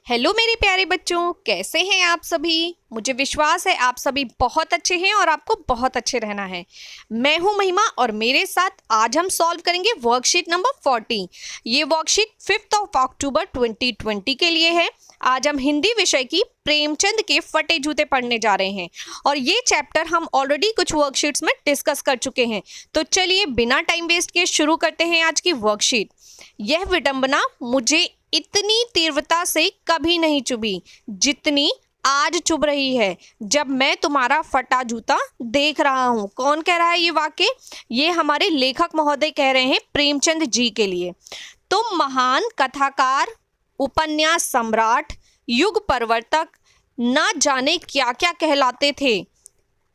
Hello मेरे प्यारे बच्चों, कैसे हैं आप सभी। मुझे विश्वास है आप सभी बहुत अच्छे हैं और आपको बहुत अच्छे रहना है। मैं हूं महिमा और मेरे साथ आज हम सॉल्व करेंगे वर्कशीट नंबर 40। ये वर्कशीट 5 अक्टूबर 2020 के लिए है। आज हम हिंदी विषय की प्रेमचंद के फटे जूते पढ़ने जा रहे हैं और ये चैप्टर हम ऑलरेडी कुछ वर्कशीट्स में डिस्कस कर चुके हैं। तो चलिए बिना टाइम वेस्ट किए शुरू करते हैं आज की वर्कशीट। यह विडंबना मुझे इतनी तीव्रता से कभी नहीं चुभी जितनी आज चुभ रही है जब मैं तुम्हारा फटा जूता देख रहा हूं। कौन कह रहा है ये वाक्य? ये हमारे लेखक महोदय कह रहे हैं प्रेमचंद जी के लिए। तुम महान कथाकार, उपन्यास सम्राट, युग परिवर्तक, न जाने क्या क्या कहलाते थे।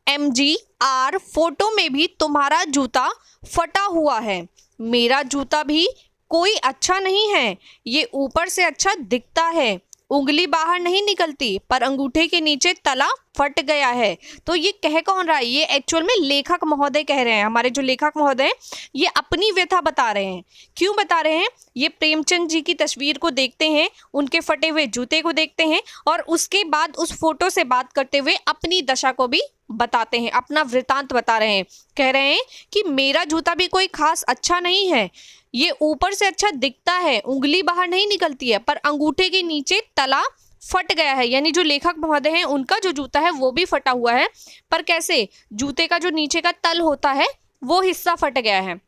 MGR फोटो में भी तुम्हारा जूता फटा हुआ है। मेरा जूता भी कोई अच्छा नहीं है। ये ऊपर से अच्छा दिखता है, उंगली बाहर नहीं निकलती, पर अंगूठे के नीचे तला फट गया है। तो ये कह कौन रहा है? ये एक्चुअल में लेखक महोदय कह रहे हैं। हमारे जो लेखक महोदय हैं ये अपनी व्यथा बता रहे हैं। क्यों बता रहे हैं? ये प्रेमचंद जी की तस्वीर को देखते हैं, उनके फटे हुए जूते को देखते हैं और उसके बाद उस फोटो से बात करते हुए अपनी दशा को भी बताते हैं, अपना वृतांत बता रहे हैं। कह रहे हैं कि मेरा जूता भी कोई खास अच्छा नहीं है। ये ऊपर से अच्छा दिखता है, उंगली बाहर नहीं निकलती है, पर अंगूठे के नीचे तला फट गया है। यानी जो लेखक महोदय हैं उनका जो जूता है वो भी फटा हुआ है, पर कैसे? जूते का जो नीचे का तल होता है वो हिस्सा फट गया है।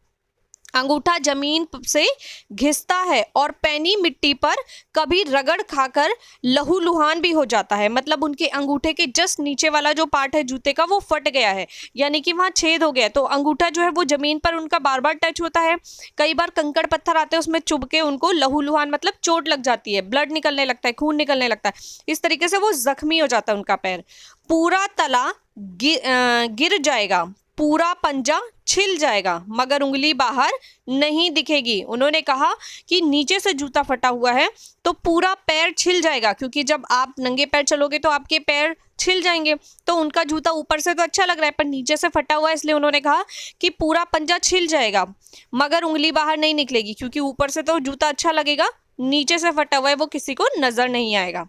अंगूठा जमीन से घिसता है और पैनी मिट्टी पर कभी रगड़ खाकर लहूलुहान भी हो जाता है। मतलब उनके अंगूठे के जस्ट नीचे वाला जो पार्ट है जूते का वो फट गया है, यानी कि वहाँ छेद हो गया है। तो अंगूठा जो है वो जमीन पर उनका बार बार टच होता है। कई बार कंकड़ पत्थर आते हैं उसमें चुभ के उनको लहूलुहान मतलब चोट लग जाती है, ब्लड निकलने लगता है, खून निकलने लगता है। इस तरीके से वो जख्मी हो जाता है उनका पैर। पूरा तला गिर जाएगा, पूरा पंजा छिल जाएगा, मगर उंगली बाहर नहीं दिखेगी। उन्होंने कहा कि नीचे से जूता फटा हुआ है तो पूरा पैर छिल जाएगा, क्योंकि जब आप नंगे पैर चलोगे तो आपके पैर छिल जाएंगे। तो उनका जूता ऊपर से तो अच्छा लग रहा है पर नीचे से फटा हुआ है, इसलिए उन्होंने कहा कि पूरा पंजा छिल जाएगा मगर उंगली बाहर नहीं निकलेगी, क्योंकि ऊपर से तो जूता अच्छा लगेगा, नीचे से फटा हुआ है वो किसी को नजर नहीं आएगा।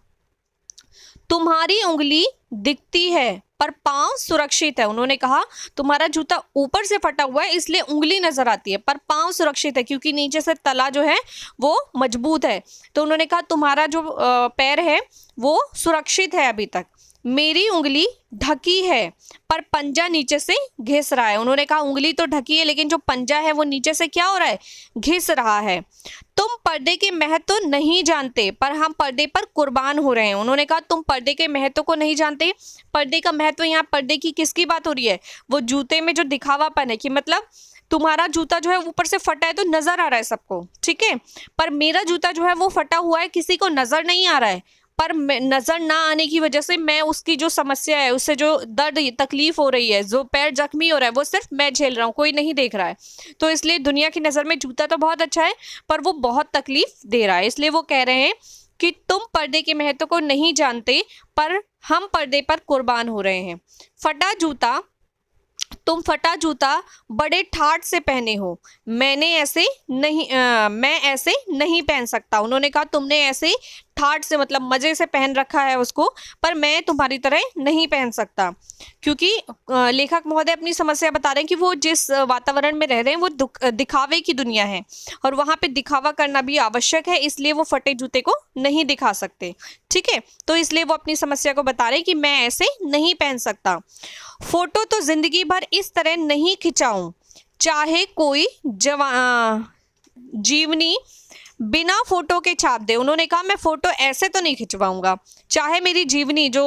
तुम्हारी उंगली दिखती है पर पांव सुरक्षित है। उन्होंने कहा तुम्हारा जूता ऊपर से फटा हुआ है इसलिए उंगली नजर आती है, पर पांव सुरक्षित है क्योंकि नीचे से तला जो है वो मजबूत है। तो उन्होंने कहा तुम्हारा जो पैर है वो सुरक्षित है अभी तक। मेरी उंगली ढकी है पर पंजा नीचे से घिस रहा है। उन्होंने कहा उंगली तो ढकी है लेकिन जो पंजा है वो नीचे से क्या हो रहा है? घिस रहा है। तुम पर्दे के महत्व तो नहीं जानते पर हम पर्दे पर कुर्बान हो रहे हैं। उन्होंने कहा तुम पर्दे के महत्व को नहीं जानते। पर्दे का महत्व, यहाँ पर्दे की किसकी बात हो रही है? वो जूते में जो दिखावापन है कि मतलब तुम्हारा जूता जो है ऊपर से फटा है तो नजर आ रहा है सबको, ठीक है, पर मेरा जूता जो है वो फटा हुआ है, किसी को नजर नहीं आ रहा है। पर नजर ना आने की वजह से मैं उसकी जो समस्या है, उससे जो दर्द तकलीफ हो रही है, जो पैर जख्मी हो रहा है, वो सिर्फ मैं झेल रहा हूँ, कोई नहीं देख रहा है। तो इसलिए दुनिया की नज़र में जूता तो बहुत अच्छा है पर वो बहुत तकलीफ दे रहा है। इसलिए वो कह रहे हैं कि तुम पर्दे के महत्व को नहीं जानते पर हम पर्दे पर कुर्बान हो रहे हैं। फटा जूता, तुम फटा जूता बड़े ठाट से पहने हो, मैं ऐसे नहीं पहन सकता। उन्होंने कहा तुमने ऐसे ठाट से मतलब मजे से पहन रखा है उसको, पर मैं तुम्हारी तरह नहीं पहन सकता। क्योंकि लेखक महोदय अपनी समस्या बता रहे हैं कि वो जिस वातावरण में रह रहे हैं वो दिखावे की दुनिया है और वहाँ पे दिखावा करना भी आवश्यक है, इसलिए वो फटे जूते को नहीं दिखा सकते, ठीक है। तो इसलिए वो अपनी समस्या को बता रहे हैं कि मैं ऐसे नहीं पहन सकता। फोटो तो जिंदगी भर इस तरह नहीं खिंचाऊं, चाहे कोई जीवनी बिना फोटो के छाप दे। उन्होंने कहा मैं फोटो ऐसे तो नहीं खिंचवाऊंगा, चाहे मेरी जीवनी जो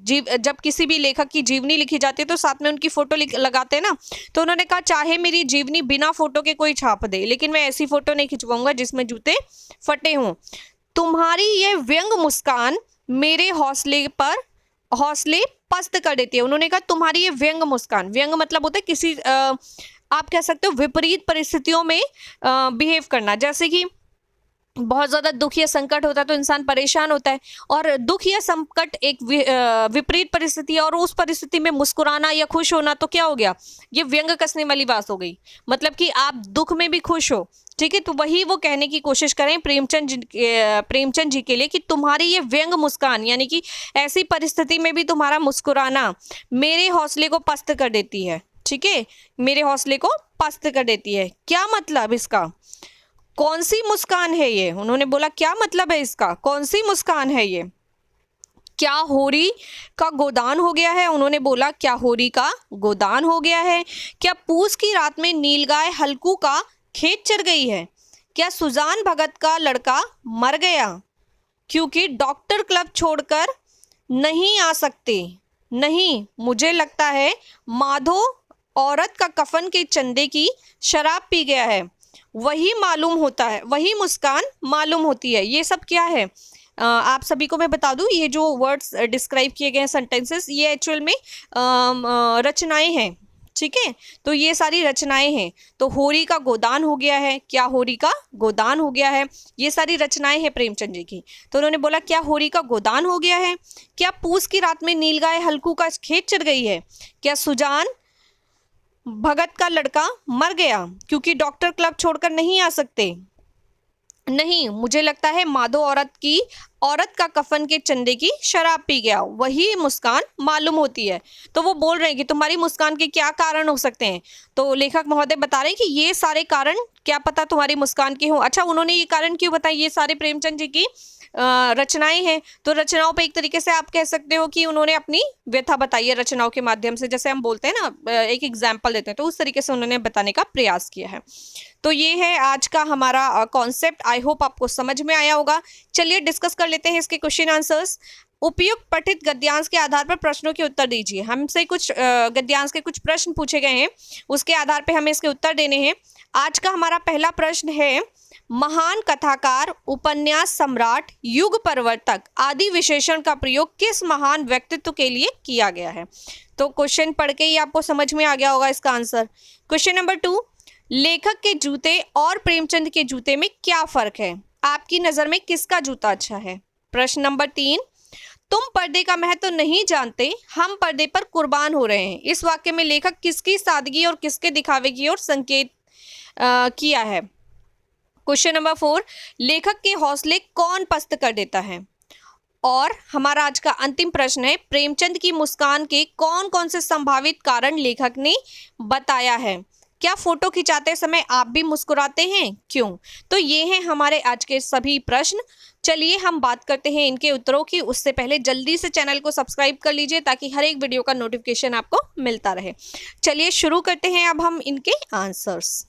जब किसी भी लेखक की जीवनी लिखी जाती है तो साथ में उनकी फोटो लगाते हैं ना, तो उन्होंने कहा चाहे मेरी जीवनी बिना फोटो के कोई छाप दे, लेकिन मैं ऐसी फोटो नहीं खिंचवाऊंगा जिसमें जूते फटे हों। तुम्हारी ये व्यंग मुस्कान मेरे हौसले पस्त कर देती है। उन्होंने कहा तुम्हारी ये व्यंग मुस्कान, व्यंग मतलब होता है किसी आप कह सकते हो विपरीत परिस्थितियों में बिहेव करना, जैसे कि बहुत ज़्यादा दुख या संकट होता है तो इंसान परेशान होता है, और दुख या संकट एक विपरीत परिस्थिति है, और उस परिस्थिति में मुस्कुराना या खुश होना तो क्या हो गया, ये व्यंग कसने वाली बात हो गई। मतलब कि आप दुख में भी खुश हो, ठीक है। तो वही वो कहने की कोशिश करें प्रेमचंद जी के लिए कि तुम्हारी ये व्यंग मुस्कान, यानी कि ऐसी परिस्थिति में भी तुम्हारा मुस्कुराना मेरे हौसले को पस्त कर देती है, ठीक है, मेरे हौसले को पस्त कर देती है। क्या मतलब इसका, कौन सी मुस्कान है ये, उन्होंने बोला क्या मतलब है इसका, कौन सी मुस्कान है ये। क्या होरी का गोदान हो गया है, उन्होंने बोला क्या होरी का गोदान हो गया है। क्या पूस की रात में नीलगाय हल्कू का खेत चर गई है। क्या सुजान भगत का लड़का मर गया क्योंकि डॉक्टर क्लब छोड़कर नहीं आ सकते। नहीं, मुझे लगता है माधो औरत का कफन के चंदे की शराब पी गया है, वही मालूम होता है, वही मुस्कान मालूम होती है। ये सब क्या है, आप सभी को मैं बता दूं, ये जो वर्ड्स डिस्क्राइब किए गए हैं सेंटेंसेस, ये एक्चुअल में रचनाएं हैं, ठीक है। तो ये सारी रचनाएं हैं। तो होरी का गोदान हो गया है, क्या होरी का गोदान हो गया है, ये सारी रचनाएं हैं प्रेमचंद जी की। तो उन्होंने बोला क्या होरी का गोदान हो गया है। क्या पूस की रात में नीलगाय हल्कू का खेत चर गई है। क्या सुजान भगत का लड़का मर गया क्योंकि डॉक्टर क्लब छोड़कर नहीं आ सकते। नहीं, मुझे लगता है माधो औरत का कफन के चंदे की शराब पी गया, वही मुस्कान मालूम होती है। तो वो बोल रहे हैं कि तुम्हारी मुस्कान के क्या कारण हो सकते हैं। तो लेखक महोदय बता रहे हैं कि ये सारे कारण क्या पता तुम्हारी मुस्कान के हों। अच्छा, उन्होंने ये कारण क्यों बताए, ये सारे प्रेमचंद जी की रचनाएं हैं। तो रचनाओं पे एक तरीके से आप कह सकते हो कि उन्होंने अपनी व्यथा बताई है रचनाओं के माध्यम से, जैसे हम बोलते हैं ना, एक एग्जाम्पल देते हैं, तो उस तरीके से उन्होंने बताने का प्रयास किया है। तो ये है आज का हमारा कॉन्सेप्ट। आई होप आपको समझ में आया होगा। चलिए डिस्कस कर लेते हैं इसके क्वेश्चन आंसर्स। उपयुक्त पठित गद्यांश के आधार पर प्रश्नों के उत्तर दीजिए। हमसे कुछ गद्यांश के कुछ प्रश्न पूछे गए हैं, उसके आधार पर हमें इसके उत्तर देने हैं। आज का हमारा पहला प्रश्न है, महान कथाकार, उपन्यास सम्राट, युग परिवर्तक आदि विशेषण का प्रयोग किस महान व्यक्तित्व के लिए किया गया है। तो क्वेश्चन पढ़ के ही आपको समझ में आ गया होगा इसका आंसर। क्वेश्चन नंबर 2, लेखक के जूते और प्रेमचंद के जूते में क्या फर्क है, आपकी नजर में किसका जूता अच्छा है। प्रश्न नंबर 3, तुम पर्दे का महत्व तो नहीं जानते, हम पर्दे पर कुर्बान हो रहे हैं। इस वाक्य में लेखक किसकी सादगी और किसके दिखावे की ओर संकेत किया है। क्वेश्चन नंबर 4, लेखक के हौसले कौन पस्त कर देता है। और हमारा आज का अंतिम प्रश्न है, प्रेमचंद की मुस्कान के कौन कौन से संभावित कारण लेखक ने बताया है। क्या फोटो खिंचाते समय आप भी मुस्कुराते हैं, क्यों। तो ये हैं हमारे आज के सभी प्रश्न। चलिए हम बात करते हैं इनके उत्तरों की। उससे पहले जल्दी से चैनल को सब्सक्राइब कर लीजिए ताकि हर एक वीडियो का नोटिफिकेशन आपको मिलता रहे। चलिए शुरू करते हैं अब हम इनके आंसर्स।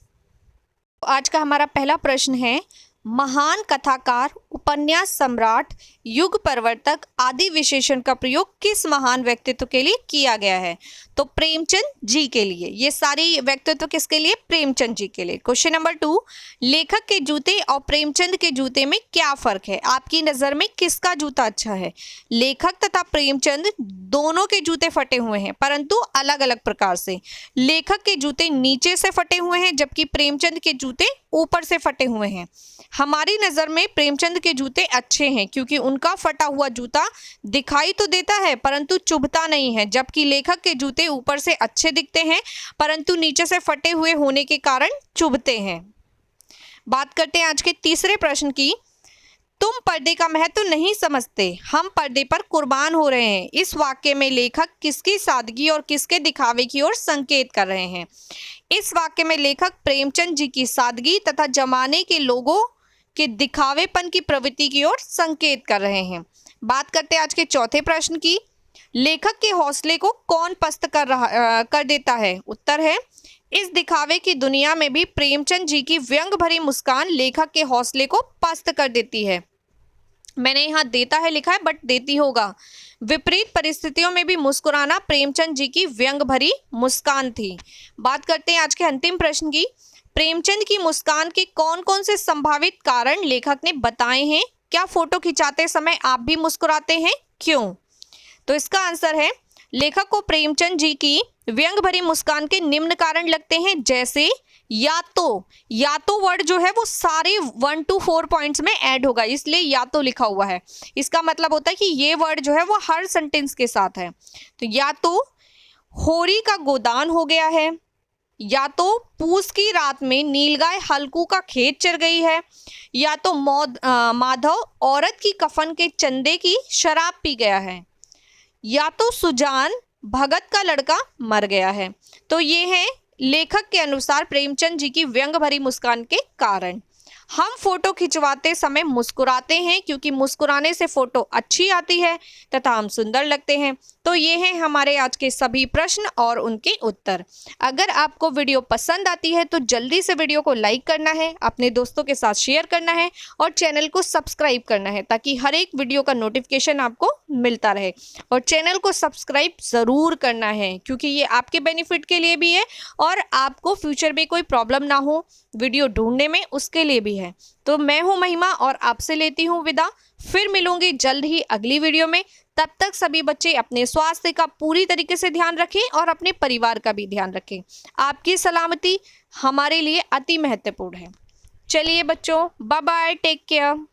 आज का हमारा पहला प्रश्न है, महान कथाकार, उपन्यास सम्राट, युग परिवर्तक आदि विशेषण का प्रयोग किस महान व्यक्तित्व के लिए किया गया है। तो प्रेमचंद जी के लिए। ये सारी व्यक्तित्व किसके लिए, प्रेमचंद जी के लिए। क्वेश्चन नंबर 2, लेखक के जूते और प्रेमचंद के जूते में क्या फर्क है, आपकी नज़र में किसका जूता अच्छा है। लेखक तथा प्रेमचंद दोनों के जूते फटे हुए हैं, परंतु अलग अलग प्रकार से। लेखक के जूते नीचे से फटे हुए हैं जबकि प्रेमचंद के जूते ऊपर से फटे हुए हैं। हमारी नज़र में प्रेमचंद के जूते अच्छे हैं क्योंकि उनका फटा हुआ जूता दिखाई तो देता है परंतु चुभता नहीं है, जबकि लेखक के जूते ऊपर से अच्छे दिखते हैं परंतु नीचे से फटे हुए होने के कारण चुभते हैं। बात करते हैं आज के तीसरे प्रश्न की। तुम पर्दे का महत्व नहीं समझते, हम पर्दे पर कुर्बान हो रहे हैं। इस वाक्य में लेखक किसकी सादगी और किसके दिखावे की ओर संकेत कर रहे हैं। इस वाक्य में लेखक प्रेमचंद जी की सादगी तथा जमाने के लोगों के दिखावेपन की प्रवृत्ति की ओर संकेत कर रहे हैं। बात करते हैं आज के चौथे प्रश्न की। लेखक के हौसले को कौन पस्त कर देता है। उत्तर है, इस दिखावे की दुनिया में भी प्रेमचंद जी की व्यंग भरी मुस्कान लेखक के हौसले को पस्त कर देती है। मैंने यहाँ देता है लिखा है बट देती होगा। विपरीत परिस्थितियों में भी मुस्कुराना प्रेमचंद जी की व्यंग भरी मुस्कान थी। बात करते हैं आज के अंतिम प्रश्न की। प्रेमचंद की मुस्कान के कौन कौन से संभावित कारण लेखक ने बताए हैं। क्या फोटो खिंचाते समय आप भी मुस्कुराते हैं, क्यों। तो इसका आंसर है, लेखक को प्रेमचंद जी की व्यंग भरी मुस्कान के निम्न कारण लगते हैं, जैसे या तो वर्ड जो है वो सारे 1 to 4 पॉइंट्स में ऐड होगा, इसलिए या तो लिखा हुआ है। इसका मतलब होता है कि ये वर्ड जो है वो हर सेंटेंस के साथ है। तो या तो होरी का गोदान हो गया है, या तो पूस की रात में नीलगाय हल्कू का खेत चर गई है, या तो माधव औरत की कफन के चंदे की शराब पी गया है, या तो सुजान भगत का लड़का मर गया है। तो ये है लेखक के अनुसार प्रेमचंद जी की व्यंग भरी मुस्कान के कारण। हम फोटो खिंचवाते समय मुस्कुराते हैं क्योंकि मुस्कुराने से फोटो अच्छी आती है तथा हम सुंदर लगते हैं। तो ये हैं हमारे आज के सभी प्रश्न और उनके उत्तर। अगर आपको वीडियो पसंद आती है तो जल्दी से वीडियो को लाइक करना है, अपने दोस्तों के साथ शेयर करना है और चैनल को सब्सक्राइब करना है ताकि हर एक वीडियो का नोटिफिकेशन आपको मिलता रहे। और चैनल को सब्सक्राइब ज़रूर करना है क्योंकि ये आपके बेनिफिट के लिए भी है और आपको फ्यूचर में कोई प्रॉब्लम ना हो वीडियो ढूंढने में, उसके लिए भी है। तो मैं हूँ महिमा और आपसे लेती हूँ विदा। फिर मिलूंगी जल्द ही अगली वीडियो में। तब तक सभी बच्चे अपने स्वास्थ्य का पूरी तरीके से ध्यान रखें और अपने परिवार का भी ध्यान रखें। आपकी सलामती हमारे लिए अति महत्वपूर्ण है। चलिए बच्चों, बाय बाय, टेक केयर।